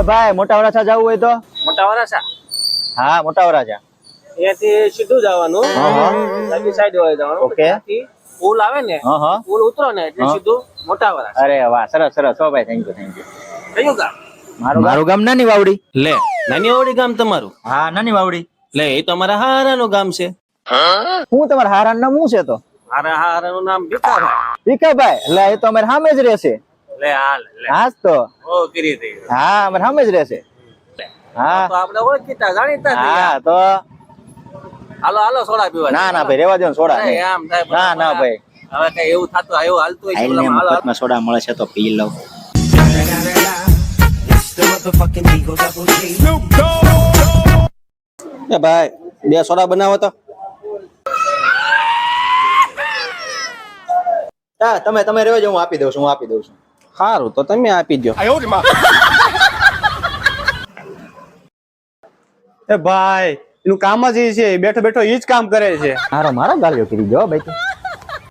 ભાઈ મોટા વરાછા જવું હોય તો મોટા વરાછા હા મોટા વરાછા અહીંયાથી સીધું જવાનું ડાબી સાઈડ હોય જવાનું ઓકે. ત્યાંથી પુલ આવે ને પુલ ઉતરો ને એટલે સીધું મોટા વરાછા અરે વાહ સરસ સરસ હો ભાઈ થેન્ક યુ કયું ગામ મારું ગામ નાની વાવડી લે નાની વાવડી ગામ તમારું હા નાની વાવડી લે એ તો અમારા હારાનું ગામ છે હું તમારા હારા નામ શું છે તો મારા હારાનું નામ ભીખાભાઈ ભીખાભાઈ એટલે એ તો અમારે સામે જ રહેશે લે હાલ લે હા જ તો ઓ કરી દે હા અમારે સામે જ રહેશે હા તો આપણે ઓળખીતા જાણીતા થઈ હા તો હાલો હાલો સોડા પીવા ના ના ભાઈ રેવા દો ને સોડા અરે આમ થાય ના ના ભાઈ હવે કઈ એવું થતું એવું હાલતું હોય છે આઈને ઓલામાં હાલો મફતમાં સોડા મળે છે તો પી લઉં એ ભાઈ બે સોડા બનાવો તો હા તમે રેવા દો હું આપી દઉં છું સારું તો તમે આપી દો એ ભાઈ એનું કામ જ એ છે બેઠો બેઠો ઈ જ કામ કરે છે મારો ગાલ્યો કરી દો ભાઈ તું.